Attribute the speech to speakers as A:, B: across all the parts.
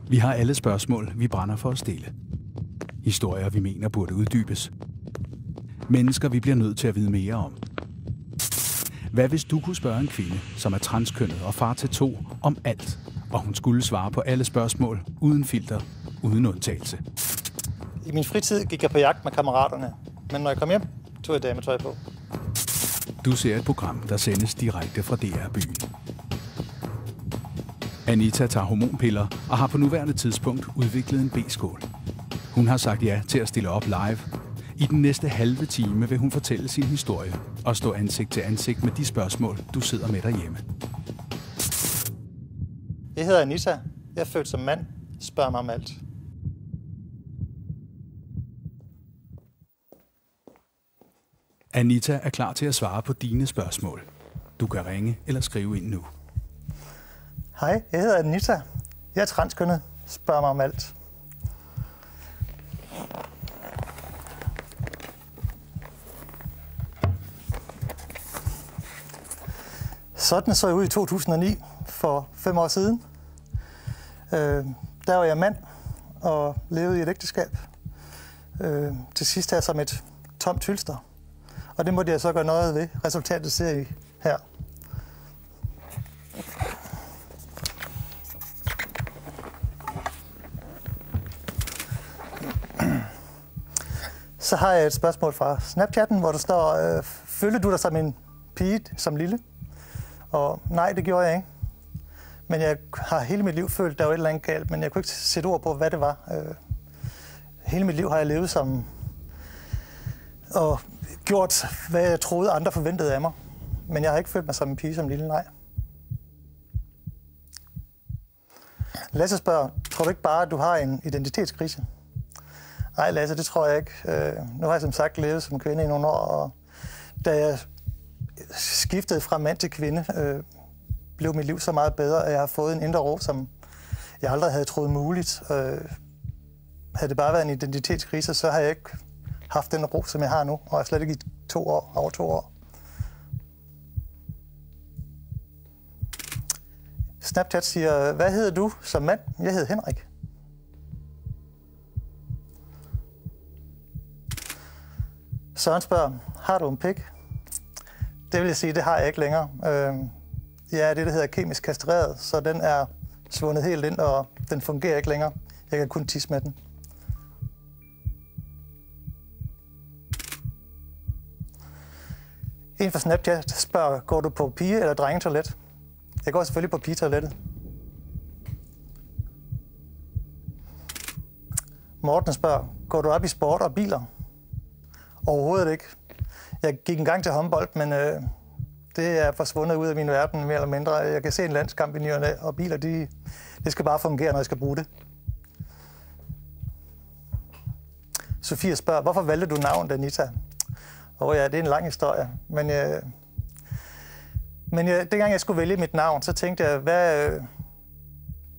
A: Vi har alle spørgsmål, vi brænder for at stille. Historier, vi mener burde uddybes. Mennesker, vi bliver nødt til at vide mere om. Hvad hvis du kunne spørge en kvinde, som er transkønnet og far til 2, om alt, og hun skulle svare på alle spørgsmål, uden filter, uden undtagelse?
B: I min fritid gik jeg på jagt med kammeraterne, men når jeg kom hjem, tog jeg dametøj på.
A: Du ser et program, der sendes direkte fra DR-byen. Anita tager hormonpiller og har på nuværende tidspunkt udviklet en B-skål. Hun har sagt ja til at stille op live. I den næste halve time vil hun fortælle sin historie og stå ansigt til ansigt med de spørgsmål, du sidder med derhjemme.
B: Jeg hedder Anita. Jeg er født som mand. Spørg mig om alt.
A: Anita er klar til at svare på dine spørgsmål. Du kan ringe eller skrive ind nu.
B: Hej, jeg hedder Anita. Jeg er transkønnet. Spørg mig om alt. Sådan så jeg ud i 2009, for 5 år siden. Der var jeg mand og levede i et ægteskab. Til sidst her som et tomt hylster. Og det måtte jeg så gøre noget ved. Resultatet ser I her. Så har jeg et spørgsmål fra Snapchatten, hvor der står, følte du dig som en pige som lille? Og nej, det gjorde jeg ikke. Men jeg har hele mit liv følt, der var et eller andet galt, men jeg kunne ikke sætte ord på, hvad det var. Hele mit liv har jeg levet som... og gjort, hvad jeg troede, andre forventede af mig. Men jeg har ikke følt mig som en pige som lille, nej. Lasse spørger, tror du ikke bare, at du har en identitetskrise? Nej, Lasse, det tror jeg ikke. Nu har jeg som sagt levet som kvinde i nogle år, og da jeg skiftede fra mand til kvinde, blev mit liv så meget bedre, at jeg har fået en indre ro, som jeg aldrig havde troet muligt. Havde det bare været en identitetskrise, så har jeg ikke haft den ro, som jeg har nu, og jeg slet ikke i over 2 år. Snapchat siger, hvad hedder du som mand? Jeg hedder Henrik. Søren spørger, har du en pik? Det vil jeg sige, det har jeg ikke længere. Jeg er det, der hedder kemisk kastreret, så den er svundet helt ind, og den fungerer ikke længere. Jeg kan kun tisse med den. En fra Snapchat spørger, går du på pige- eller drengetoilet? Jeg går selvfølgelig på pigetoilettet. Morten spørger, går du op i sport og biler? Overhovedet ikke. Jeg gik engang til håndbold, men det er forsvundet ud af min verden mere eller mindre. Jeg kan se en landskamp i ny og næ, og biler, det skal bare fungere, når jeg skal bruge det. Sofie spørger, hvorfor valgte du navnet Anita? Ja, det er en lang historie, men dengang jeg skulle vælge mit navn, så tænkte jeg,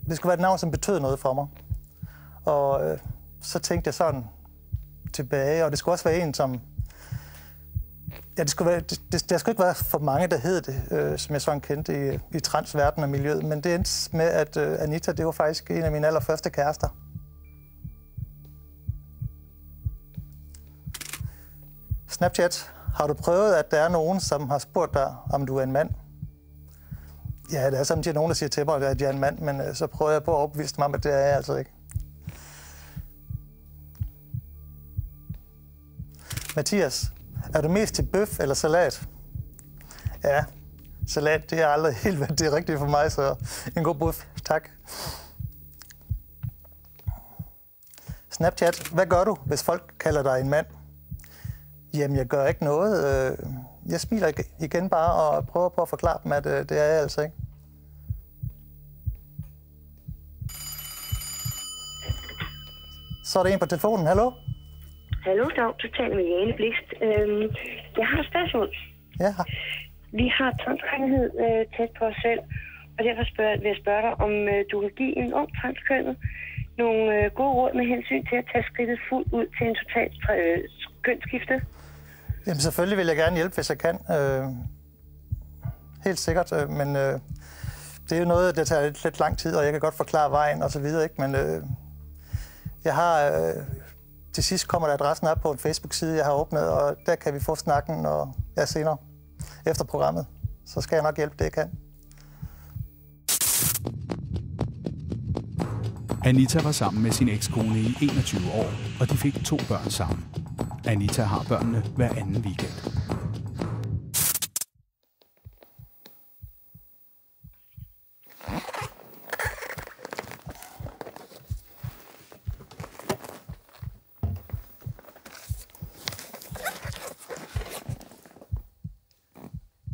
B: det skulle være et navn, som betød noget for mig. Og så tænkte jeg sådan tilbage, og det skulle også være en, som... Ja, der skulle ikke være for mange, der hed det, som jeg sådan kendte i transverden og miljøet, men det endte med, at Anita, det var faktisk en af mine allerførste kærester. Snapchat, har du prøvet, at der er nogen, som har spurgt dig, om du er en mand? Ja, der er samtidig nogen, der siger til mig, at jeg er en mand, men så prøver jeg på at overbevise mig om, at det er jeg altså ikke. Mathias, er du mest til bøf eller salat? Ja, salat, det er aldrig helt, hvad det er rigtigt for mig, så en god bøf, tak. Snapchat, hvad gør du, hvis folk kalder dig en mand? Jamen, jeg gør ikke noget. Jeg smiler igen bare og prøver på at forklare dem, at det er jeg altså ikke. Så er der en på telefonen. Hallo?
C: Hallo, du taler med Jane Blikst. Jeg har et spørgsmål.
B: Ja.
C: Vi har transkønnethed tæt på os selv, og derfor vil jeg spørge dig, om du kan give en ung transkønnet nogle gode råd med hensyn til at tage skridtet fuldt ud til en total kønsskifte?
B: Jamen selvfølgelig vil jeg gerne hjælpe, hvis jeg kan. Helt sikkert, men det er jo noget, der tager lidt lang tid, og jeg kan godt forklare vejen og så videre, ikke? Men jeg har... til sidst kommer der adressen op på en Facebook-side, jeg har åbnet, og der kan vi få snakken, og senere efter programmet. Så skal jeg nok hjælpe det, jeg kan.
A: Anita var sammen med sin ekskone i 21 år, og de fik 2 børn sammen. Anita har børnene hver anden weekend.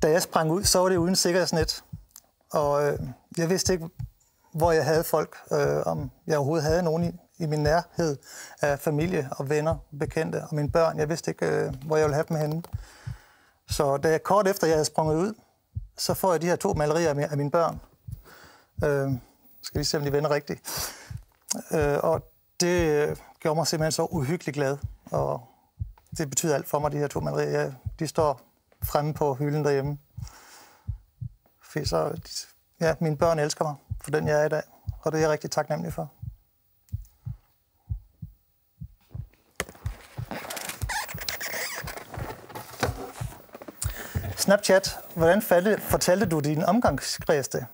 B: Da jeg sprang ud, så var det uden sikkerhedsnet, og jeg vidste ikke, hvor jeg havde folk, om jeg overhovedet havde nogen i min nærhed af familie og venner, bekendte og mine børn. Jeg vidste ikke, hvor jeg ville have dem henne. Så da jeg kort efter, jeg havde sprunget ud, så får jeg de her 2 malerier af mine børn. Skal vi se, om de vender rigtigt. Og det gjorde mig simpelthen så uhyggeligt glad, og det betyder alt for mig, de her 2 malerier. De står fremme på hylden derhjemme. Så, ja, mine børn elsker mig for den, jeg er i dag, og det er jeg rigtig taknemmelig for. Snapchat. Hvordan fortalte du din omgangskreds det?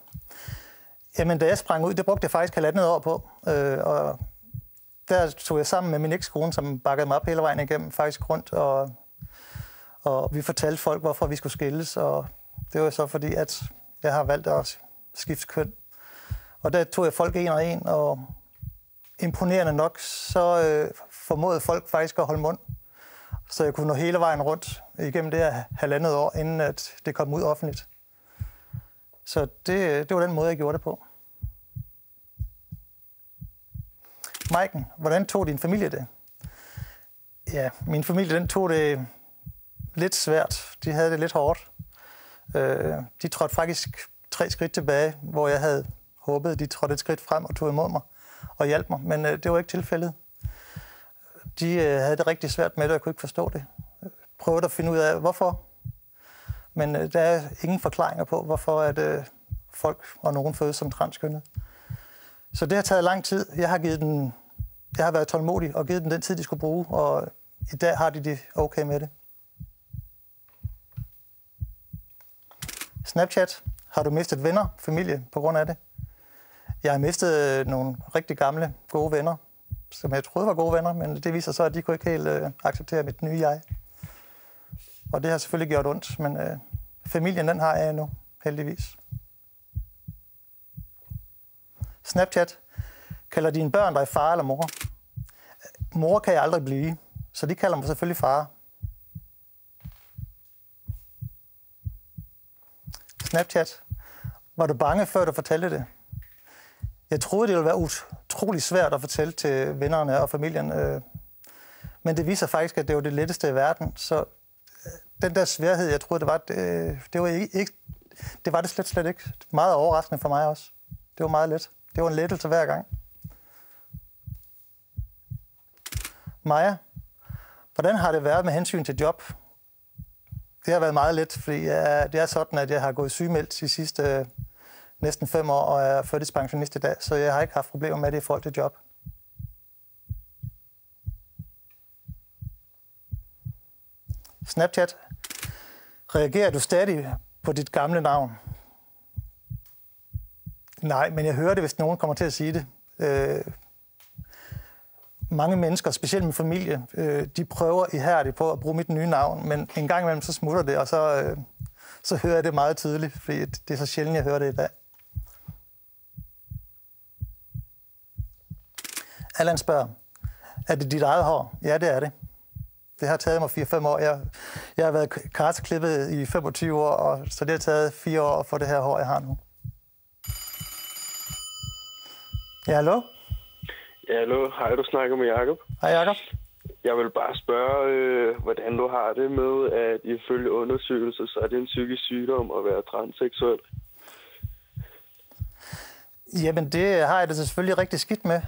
B: Jamen, da jeg sprang ud, det brugte jeg faktisk 1,5 år på. Og der tog jeg sammen med min ekskone, som bakkede mig op hele vejen igennem, faktisk rundt, og vi fortalte folk, hvorfor vi skulle skilles. Og det var så fordi, at jeg har valgt at skifte køn. Og der tog jeg folk en og en, og imponerende nok, så formåede folk faktisk at holde mund. Så jeg kunne nå hele vejen rundt igennem det her 1,5 år, inden at det kom ud offentligt. Så det var den måde, jeg gjorde det på. Maiken, hvordan tog din familie det? Ja, min familie den tog det lidt svært. De havde det lidt hårdt. De trådte faktisk 3 skridt tilbage, hvor jeg havde håbet, de trådte et skridt frem og tog imod mig og hjalp mig. Men det var ikke tilfældet. De havde det rigtig svært med det, og jeg kunne ikke forstå det. Prøvede at finde ud af, hvorfor. Men der er ingen forklaringer på, hvorfor at, folk og nogen fødes som transkønnet. Så det har taget lang tid. Jeg har været tålmodig og givet dem den tid, de skulle bruge, og i dag har de det okay med det. Snapchat. Har du mistet venner, familie på grund af det? Jeg har mistet nogle rigtig gamle, gode venner, som jeg troede var gode venner, men det viser så, at de kunne ikke helt acceptere mit nye jeg. Og det har selvfølgelig gjort ondt, men familien, den har jeg endnu, heldigvis. Snapchat. Kalder dine børn dig far eller mor? Mor kan jeg aldrig blive, så de kalder mig selvfølgelig far. Snapchat. Var du bange, før du fortalte det? Jeg troede, det ville være utrolig svært at fortælle til vennerne og familien, men det viser faktisk, at det var det letteste i verden. Så den der sværhed, jeg troede, det var det slet ikke. Meget overraskende for mig også. Det var meget let. Det var en lettelse hver gang. Maja, hvordan har det været med hensyn til job? Det har været meget let, fordi det er sådan, at jeg har gået sygemeldt de sidste næsten 5 år og er førtidspensionist i dag, så jeg har ikke haft problemer med det i forhold til job. Snapchat. Reagerer du stadig på dit gamle navn? Nej, men jeg hører det, hvis nogen kommer til at sige det. Mange mennesker, specielt min familie, de prøver ihærdigt på at bruge mit nye navn, men en gang imellem så smutter det, og så hører jeg det meget tydeligt, fordi det er så sjældent, jeg hører det i dag. Allan spørger, er det dit eget hår? Ja, det er det. Det har taget mig 4-5 år. Jeg har været karseklippet i 25 år, og så det har taget 4 år at få det her hår, jeg har nu. Ja, hallo?
D: Ja, hallo. Hej, du snakker med Jacob.
B: Hej, Jacob.
D: Jeg vil bare spørge, hvordan du har det med, at ifølge undersøgelser, så er det en psykisk sygdom at være transseksuel. Jamen, det har jeg det selvfølgelig rigtig skidt med,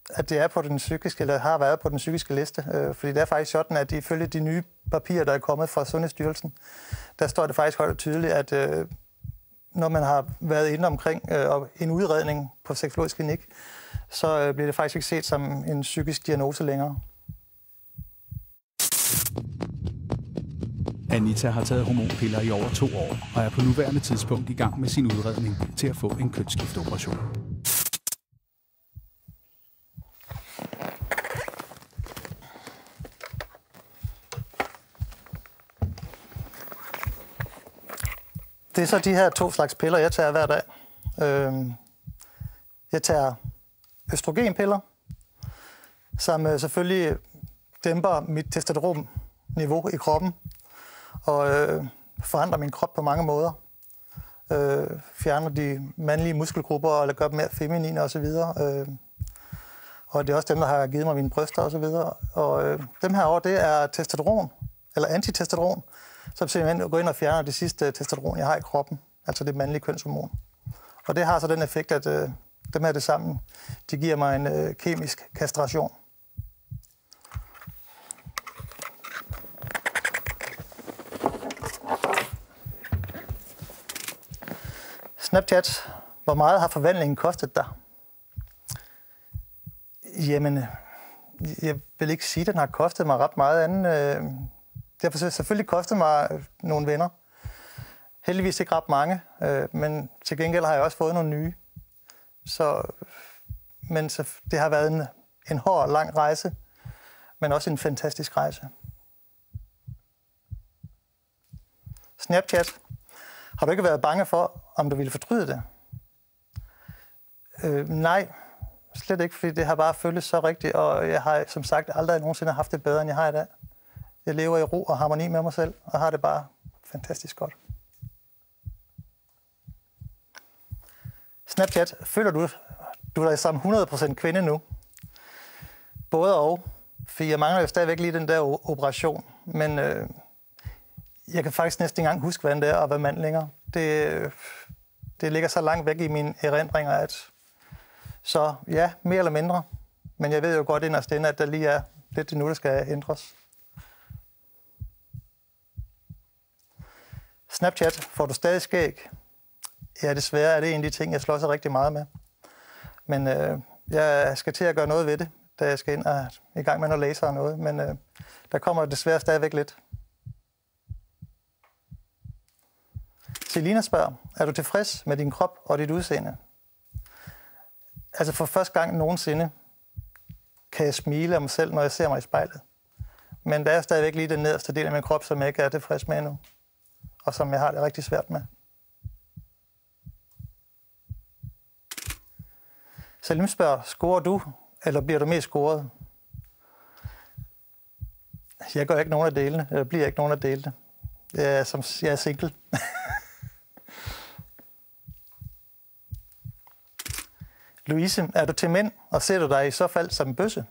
D: at det er på den psykiske, eller har været på den psykiske liste. Fordi det er faktisk sådan, at ifølge de nye papirer, der er kommet fra Sundhedsstyrelsen, der står det faktisk højt og tydeligt, at
B: når man har været inde omkring en udredning på Sexologisk Klinik, så bliver det faktisk ikke set som en psykisk diagnose længere.
A: Anita har taget hormonpiller i over 2 år og er på nuværende tidspunkt i gang med sin udredning til at få en kønsskifteoperation.
B: Det er så de her 2 slags piller, jeg tager hver dag. Jeg tager østrogenpiller, som selvfølgelig dæmper mit testosteronniveau i kroppen og forandrer min krop på mange måder. Fjerner de mandlige muskelgrupper og gør dem mere feminine osv. Og det er også dem, der har givet mig mine bryster osv. Og dem her over, det er testosteron, eller antitestosteron, som simpelthen går ind og fjerner det sidste testosteron, jeg har i kroppen, altså det mandlige kønshormon. Og det har så den effekt, at dem her det sammen, de giver mig en kemisk kastration. Snapchat, hvor meget har forvandlingen kostet dig? Jamen, jeg vil ikke sige, at den har kostet mig ret meget andet. Det har selvfølgelig kostet mig nogle venner. Heldigvis ikke ret mange, men til gengæld har jeg også fået nogle nye. Men det har været en hård og lang rejse, men også en fantastisk rejse. Snapchat. Har du ikke været bange for, om du ville fortryde det? Nej, slet ikke, fordi det har bare føltes så rigtigt, og jeg har som sagt aldrig nogensinde haft det bedre, end jeg har i dag. Jeg lever i ro og harmoni med mig selv, og har det bare fantastisk godt. Snapchat, føler du dig som 100% kvinde nu? Både og, for jeg mangler jo stadigvæk lige den der operation, men jeg kan faktisk næsten ikke engang huske, hvordan det er at være mand længere. Det ligger så langt væk i mine erindringer, at så ja, mere eller mindre. Men jeg ved jo godt inderst inde, at der lige er lidt nu, der skal ændres. Snapchat, får du stadig skæg? Ja, desværre er det en af de ting, jeg slår sig rigtig meget med. Men jeg skal til at gøre noget ved det, da jeg skal ind og i gang med noget laser og noget. Men der kommer desværre stadigvæk lidt. Selina spørger, er du tilfreds med din krop og dit udseende? Altså for første gang nogensinde kan jeg smile af mig selv, når jeg ser mig i spejlet. Men der er stadigvæk lige den nederste del af min krop, som jeg ikke er tilfreds med endnu. Og som jeg har det rigtig svært med. Salim spørger, scorer du, eller bliver du mest scoret? Jeg gør ikke nogen af delene, eller bliver ikke nogen af delene. Jeg er single. Louise, er du til mænd, og ser du dig i så fald som en bøsse?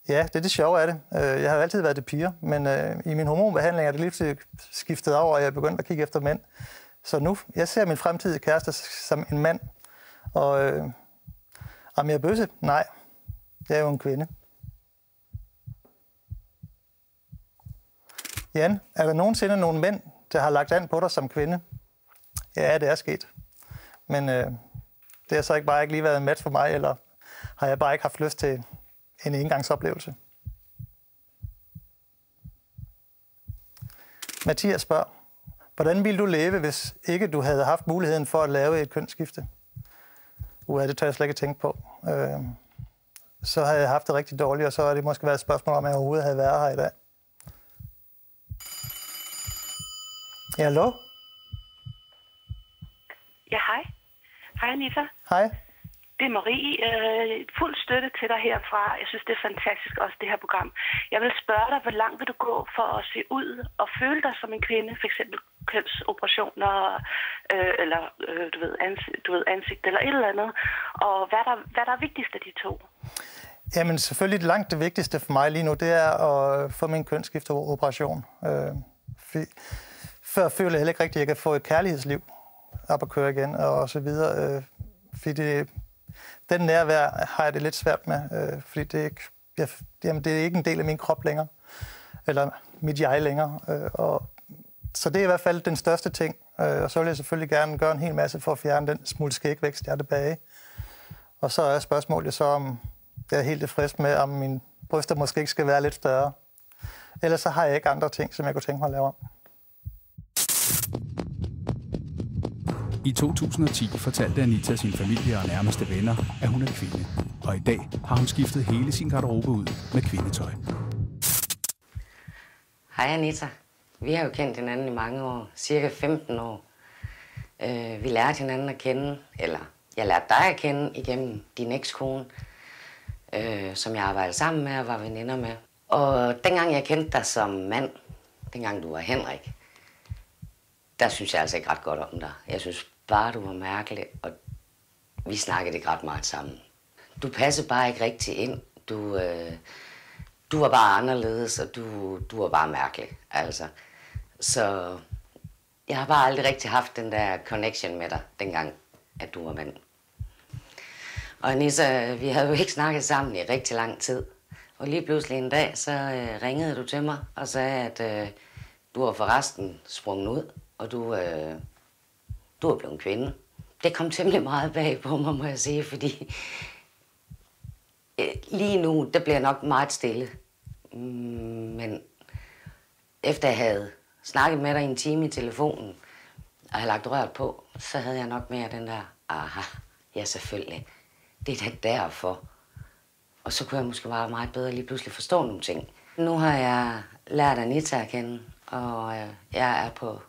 B: Ja, det er det sjove af det. Jeg har jo altid været til piger, men i min hormonbehandling er det lige skiftet over, og jeg er begyndt at kigge efter mænd. Så nu, jeg ser min fremtidige kæreste som en mand, og om jeg er bøsse? Nej, jeg er jo en kvinde. Jan, er der nogensinde nogle mænd, der har lagt an på dig som kvinde? Ja, det er sket. Men det har så ikke lige været en match for mig, eller har jeg bare ikke haft lyst til en engangsoplevelse. Mathias spørger, hvordan ville du leve, hvis ikke du havde haft muligheden for at lave et kønsskifte? Det tør jeg slet ikke tænke på. Så havde jeg haft det rigtig dårligt, og så har det måske været et spørgsmål om, at jeg overhovedet havde været her i dag. Ja, hallo?
C: Ja, hej. Hej, Anita.
B: Hej.
C: Det er Marie. Fuld støtte til dig herfra. Jeg synes, det er fantastisk også, det her program. Jeg vil spørge dig, hvor langt vil du gå for at se ud og føle dig som en kvinde? For eksempel kønsoperationer, eller du ved, ansigt eller et eller andet. Og hvad der er vigtigst af de to?
B: Jamen selvfølgelig langt det vigtigste for mig lige nu, det er at få min kønsskifteoperation. Før føler jeg heller ikke rigtigt, at jeg kan få et kærlighedsliv op at køre igen og så videre. Fordi den nærvær har jeg det lidt svært med, fordi det er ikke en del af min krop længere, eller mit jeg længere. Og Så det er i hvert fald den største ting. Og så vil jeg selvfølgelig gerne gøre en hel masse for at fjerne den smule skægvækst, jeg er tilbage. Og så er spørgsmålet så, om jeg er helt tilfreds med, om mine bryster måske ikke skal være lidt større. Ellers så har jeg ikke andre ting, som jeg kunne tænke mig at lave om.
A: I 2010 fortalte Anita sin familie og nærmeste venner, at hun er kvinde. Og i dag har hun skiftet hele sin garderobe ud med kvindetøj.
E: Hej Anita. Vi har jo kendt hinanden i mange år, cirka 15 år. Vi lærte hinanden at kende, eller jeg lærte dig at kende igennem din ekskone, som jeg arbejdede sammen med og var veninder med. Og dengang jeg kendte dig som mand, dengang du var Henrik, der synes jeg altså ikke ret godt om dig. Jeg synes bare, du var mærkelig, og vi snakkede ikke ret meget sammen. Du passede bare ikke rigtig ind. Du var bare anderledes, og du var bare mærkelig, altså. Så jeg har bare aldrig rigtig haft den der connection med dig, dengang, at du var mand. Og Anissa, vi havde jo ikke snakket sammen i rigtig lang tid. Og lige pludselig en dag, så ringede du til mig og sagde, at du var forresten sprunget ud, og du er blevet kvinde. Det kom temmelig meget bag på mig, må jeg sige, fordi lige nu, der bliver nok meget stille. Men efter jeg havde snakket med dig i en time i telefonen, og havde lagt røret på, så havde jeg nok mere den der, aha, ja selvfølgelig, det er da derfor. Og så kunne jeg måske bare meget bedre lige pludselig forstå nogle ting. Nu har jeg lært Anita at kende, og jeg er på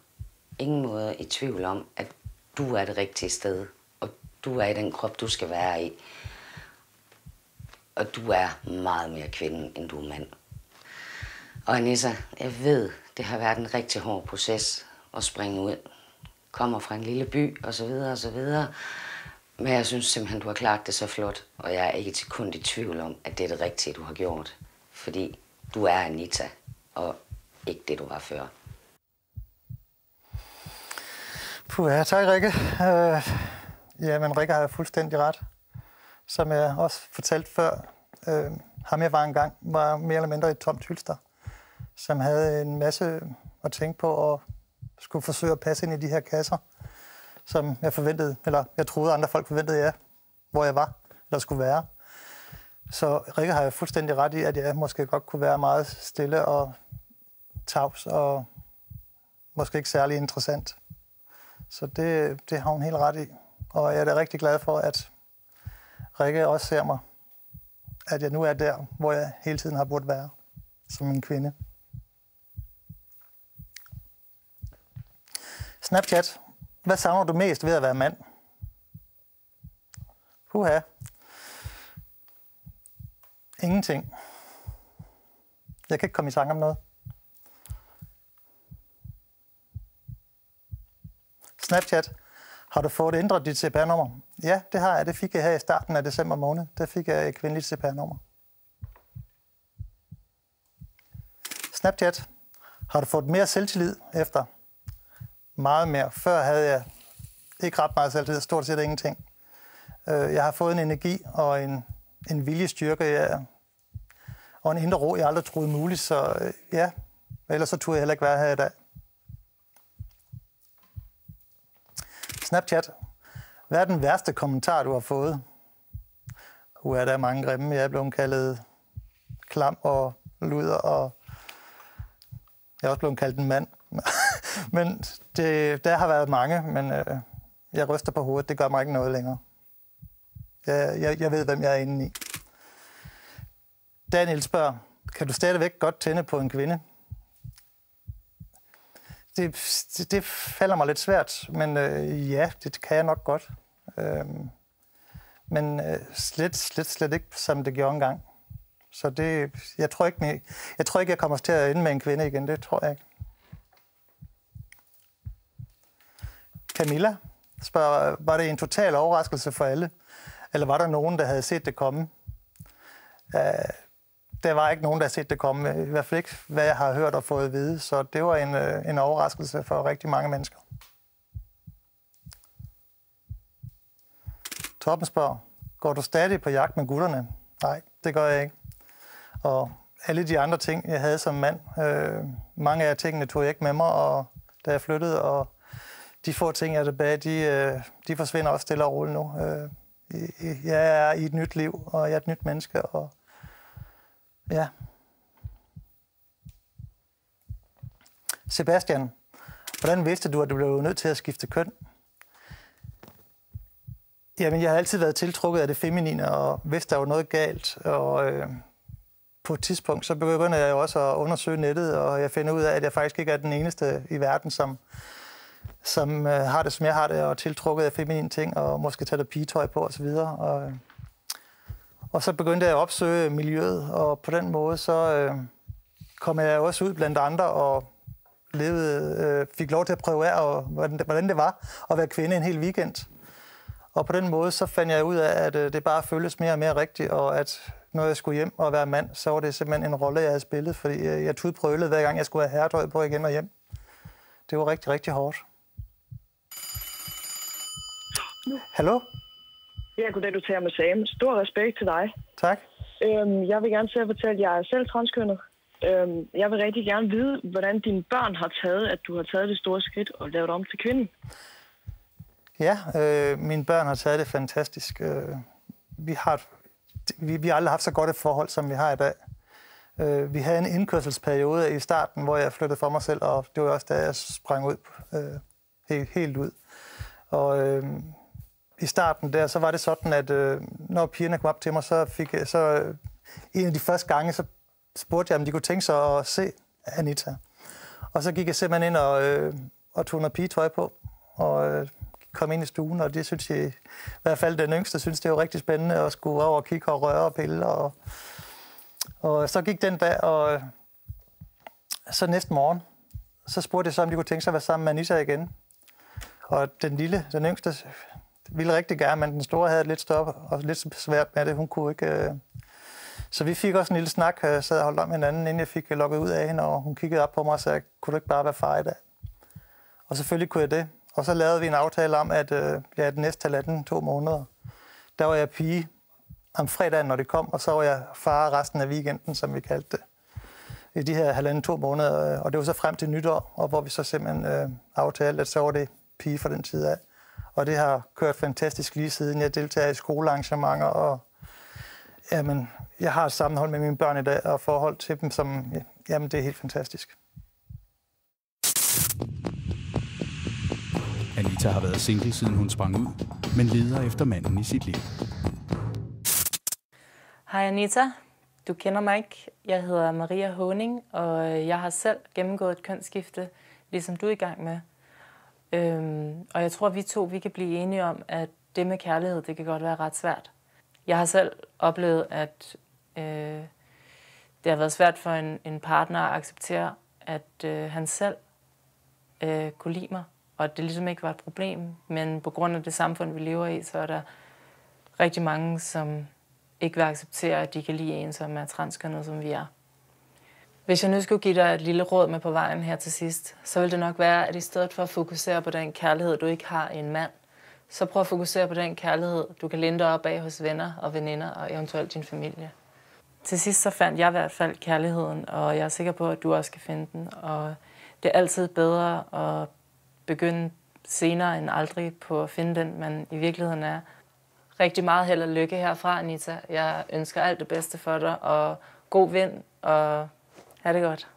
E: ingen måde i tvivl om, at du er det rigtige sted, og du er i den krop, du skal være i. Og du er meget mere kvinde, end du er mand. Og Anissa, jeg ved, det har været en rigtig hård proces at springe ud. Kommer fra en lille by, og så videre, og så videre. Men jeg synes simpelthen, du har klaret det så flot, og jeg er ikke til kun i tvivl om, at det er det rigtige, du har gjort. Fordi du er Anita, og ikke det, du var før.
B: Ja, tak, Rikke. Men Rikke har jo fuldstændig ret. Som jeg også fortalte før, ham jeg var engang, var mere eller mindre et tomt hylster, som havde en masse at tænke på og skulle forsøge at passe ind i de her kasser, som jeg forventede, eller jeg troede andre folk forventede, hvor jeg var, eller skulle være. Så Rikke har jeg fuldstændig ret i, at jeg måske godt kunne være meget stille og tavs og måske ikke særlig interessant. Så det har hun helt ret i. Og jeg er da rigtig glad for, at Rikke også ser mig, at jeg nu er der, hvor jeg hele tiden har burde være, som en kvinde. Snapchat. Hvad savner du mest ved at være mand? Puha. Ingenting. Jeg kan ikke komme i tanke om noget. Snapchat. Har du fået ændret dit CPR-nummer? Ja, det har jeg. Det fik jeg her i starten af december måned. Der fik jeg et kvindeligt CPR-nummer. Snapchat. Har du fået mere selvtillid efter? Meget mere. Før havde jeg ikke ret meget selvtillid, stort set ingenting. Jeg har fået en energi og en viljestyrke og en indre ro, jeg aldrig troede muligt. Så ja, ellers så turde jeg heller ikke være her i dag. Snapchat. Hvad er den værste kommentar, du har fået? Der er mange grimme. Jeg er blevet kaldet klam og luder, og jeg er også blevet kaldt en mand. Men der har været mange, men jeg ryster på hovedet. Det gør mig ikke noget længere. Jeg ved, hvem jeg er inde i. Daniel spørger, kan du stadigvæk godt tænde på en kvinde? Det falder mig lidt svært, men ja, det kan jeg nok godt. Men slet ikke, som det gjorde engang. Så jeg tror ikke, jeg kommer til at ende med en kvinde igen. Det tror jeg ikke. Camilla spørger, var det en total overraskelse for alle? Eller var der nogen, der havde set det komme? Der var ikke nogen, der havde set det komme. I hvert fald ikke, hvad jeg har hørt og fået at vide. Så det var en overraskelse for rigtig mange mennesker. Torben spørger, går du stadig på jagt med gutterne? Nej, det gør jeg ikke. Og alle de andre ting, jeg havde som mand, mange af tingene tog jeg ikke med mig, og da jeg flyttede, og de få ting, jeg er tilbage, de forsvinder også stille og roligt nu. Jeg er i et nyt liv, og jeg er et nyt menneske, og ja. Sebastian, hvordan vidste du, at du blev nødt til at skifte køn? Jamen, jeg har altid været tiltrukket af det feminine, og vidste, der var noget galt. Og på et tidspunkt, så begynder jeg jo også at undersøge nettet, og jeg finder ud af, at jeg faktisk ikke er den eneste i verden, som har det, som jeg har det, og tiltrukket af feminine ting, og måske tager pigetøj på osv. Og så begyndte jeg at opsøge miljøet, og på den måde, så kom jeg også ud blandt andre, og fik lov til at prøve af, og hvordan det var at være kvinde en hel weekend. Og på den måde, så fandt jeg ud af, at det bare føltes mere og mere rigtigt, og at når jeg skulle hjem og være mand, så var det simpelthen en rolle, jeg havde spillet, fordi jeg tudprølede hver gang, jeg skulle have herretøj på igen og hjem. Det var rigtig, rigtig hårdt. Hallo?
F: Ja, goddag, du tager med Sam. Stor respekt til dig.
B: Tak.
F: Jeg vil gerne selv fortælle, at jeg er selv transkønnet. Jeg vil rigtig gerne vide, hvordan dine børn har taget, at du har taget det store skridt og lavet om til kvinden.
B: Ja, mine børn har taget det fantastisk. Vi har aldrig haft så godt et forhold, som vi har i dag. Vi havde en indkørselsperiode i starten, hvor jeg flyttede for mig selv, og det var også da jeg sprang ud helt ud. Og i starten der, så var det sådan, at når pigerne kom op til mig, så en af de første gange, så spurgte jeg, om de kunne tænke sig at se Anita. Og så gik jeg simpelthen ind og tog noget pigetøj på, og kom ind i stuen, og det synes jeg, i hvert fald den yngste, synes det var rigtig spændende at skulle over og kigge og røre og pille. Og så gik den dag, og så næste morgen, så spurgte jeg så, om de kunne tænke sig at være sammen med Anita igen. Og den yngste, ville rigtig gerne, men den store havde det lidt større og lidt svært med det. Hun kunne ikke. Så vi fik også en lille snak, sad og holdt om hinanden, inden jeg fik lukket ud af hende, og hun kiggede op på mig og sagde, kunne du ikke bare være far i dag? Og selvfølgelig kunne jeg det. Og så lavede vi en aftale om, at den næste 2 måneder, der var jeg pige om fredagen, når det kom, og så var jeg far resten af weekenden, som vi kaldte det, i de her 1,5-2 måneder. Og det var så frem til nytår, og hvor vi så simpelthen aftalte, at så var det pige fra den tid af. Og det har kørt fantastisk lige siden. Jeg deltager i skolearrangementer, og jamen, jeg har et sammenhold med mine børn i dag, og forhold til dem, som, jamen, det er helt fantastisk.
A: Anita har været single, siden hun sprang ud, men leder efter manden i sit liv.
G: Hej Anita, du kender mig ikke. Jeg hedder Maria Håning, og jeg har selv gennemgået et kønsskifte, ligesom du er i gang med. Og jeg tror, vi kan blive enige om, at det med kærlighed, det kan godt være ret svært. Jeg har selv oplevet, at det har været svært for en partner at acceptere, at han selv kunne lide mig, og at det ligesom ikke var et problem. Men på grund af det samfund, vi lever i, så er der rigtig mange, som ikke vil acceptere, at de kan lide en, som er transkønnet, som vi er. Hvis jeg nu skulle give dig et lille råd med på vejen her til sidst, så vil det nok være, at i stedet for at fokusere på den kærlighed, du ikke har i en mand, så prøv at fokusere på den kærlighed, du kan læne dig op af hos venner og veninder og eventuelt din familie. Til sidst så fandt jeg i hvert fald kærligheden, og jeg er sikker på, at du også skal finde den. Og det er altid bedre at begynde senere end aldrig på at finde den, man i virkeligheden er. Rigtig meget held og lykke herfra, Anita. Jeg ønsker alt det bedste for dig, og god vind, og ha' det godt.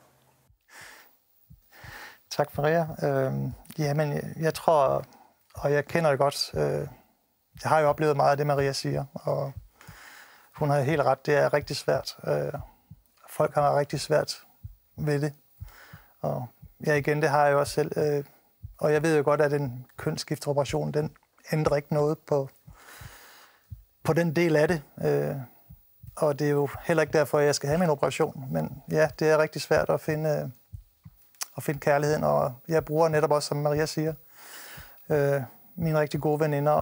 B: Tak, Maria. Jamen, jeg tror, og jeg kender det godt, jeg har jo oplevet meget af det, Maria siger, og hun har helt ret, det er rigtig svært. Folk har rigtig svært ved det. Og ja, igen, det har jeg jo også selv. Og jeg ved jo godt, at en kønsskifteoperation, den ændrer ikke noget på den del af det. Og det er jo heller ikke derfor, jeg skal have min operation. Men ja, det er rigtig svært at finde kærligheden, og jeg bruger netop også, som Maria siger, mine rigtig gode veninder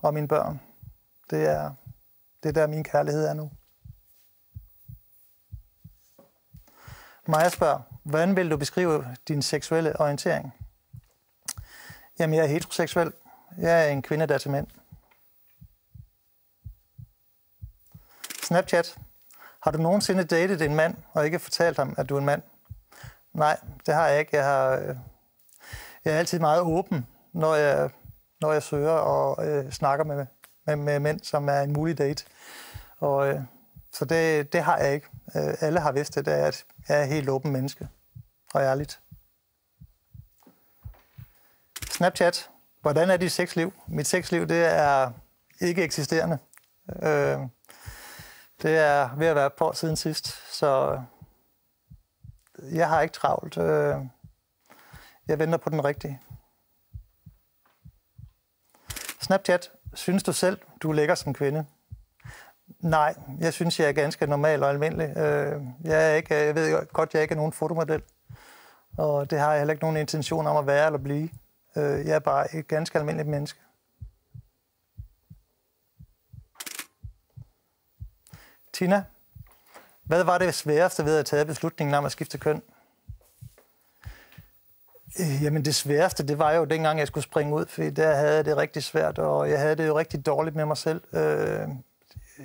B: og mine børn. Det er der, min kærlighed er nu. Maja spørger, hvordan vil du beskrive din seksuelle orientering? Jamen, jeg er heteroseksuel. Jeg er en kvinde, der er til mænd. Snapchat. Har du nogensinde datet en mand, og ikke fortalt ham, at du er en mand? Nej, det har jeg ikke. jeg er altid meget åben, når jeg søger og snakker med mænd, som er en mulig date. Og, så det har jeg ikke. Alle har vidst det, at jeg er et helt åben menneske og ærligt. Snapchat. Hvordan er dit sexliv? Mit sexliv, det er ikke eksisterende. Det er ved at være på siden sidst, så jeg har ikke travlt. Jeg venter på den rigtige. Snapchat. Synes du selv, du er lækker som kvinde? Nej, jeg synes, jeg er ganske normal og almindelig. Jeg ved godt, jeg ikke er nogen fotomodel. Og det har jeg heller ikke nogen intention om at være eller blive. Jeg er bare et ganske almindeligt menneske. Tina, hvad var det sværeste ved at tage beslutningen om at skifte køn? Jamen det sværeste, det var jo dengang, jeg skulle springe ud, for der havde jeg det rigtig svært, og jeg havde det jo rigtig dårligt med mig selv.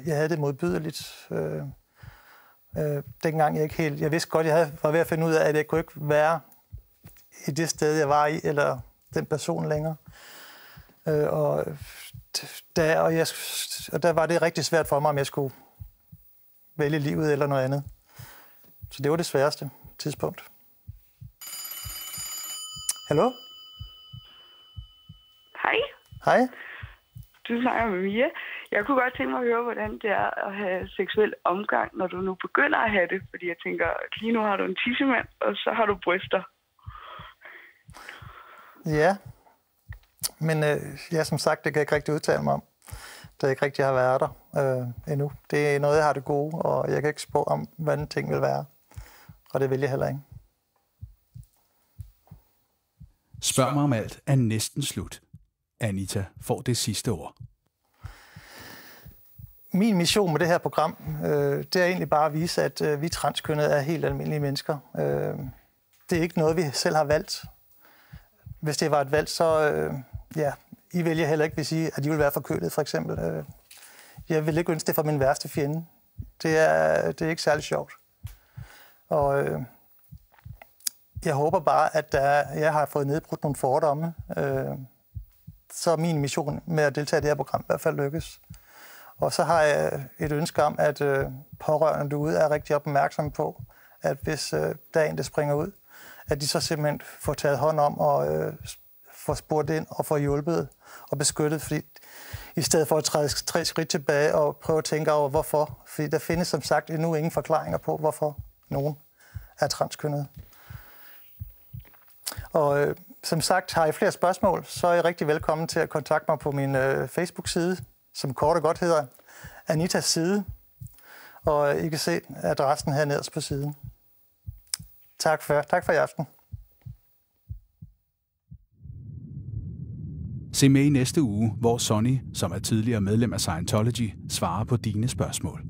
B: Jeg havde det modbydeligt. Dengang jeg ikke helt... Jeg vidste godt, jeg var ved at finde ud af, at jeg kunne ikke være i det sted, jeg var i, eller den person længere. Og der var det rigtig svært for mig, om jeg skulle vælge livet eller noget andet. Så det var det sværeste tidspunkt. Hallo?
H: Hej.
B: Hej.
H: Du snakker med Mia. Jeg kunne godt tænke mig at høre, hvordan det er at have seksuel omgang, når du nu begynder at have det. Fordi jeg tænker, lige nu har du en tissemand, og så har du bryster.
B: Ja, men som sagt, det kan jeg ikke rigtig udtale mig om. Det er ikke rigtig, jeg har været der endnu. Det er noget, jeg har det gode, og jeg kan ikke spå om, hvordan ting vil være. Og det vil jeg heller ikke.
A: Spørg mig om alt er næsten slut. Anita får det sidste ord.
B: Min mission med det her program, det er egentlig bare at vise, at vi transkønnede er helt almindelige mennesker. Det er ikke noget, vi selv har valgt. Hvis det var et valg, så I vælger heller ikke, hvis I, at I vil være forkølet, for eksempel. Jeg vil ikke ønske det for min værste fjende. Det er ikke særlig sjovt. Og jeg håber bare, at jeg har fået nedbrudt nogle fordomme. Så min mission med at deltage i det her program i hvert fald lykkes. Og så har jeg et ønske om, at pårørende derude er rigtig opmærksomme på, at hvis der er en, der springer ud, at de så simpelthen får taget hånd om og får spurgt ind og får hjulpet og beskyttet. Fordi i stedet for at træde 3 skridt tilbage og prøve at tænke over, hvorfor. Fordi der findes som sagt endnu ingen forklaringer på, hvorfor nogen er transkønnede. Og som sagt, har I flere spørgsmål, så er I rigtig velkommen til at kontakte mig på min Facebook-side, som kort og godt hedder Anitas Side. Og I kan se adressen her nederst på siden. Tak for i aften.
A: Se med i næste uge, hvor Sonny, som er tidligere medlem af Scientology, svarer på dine spørgsmål.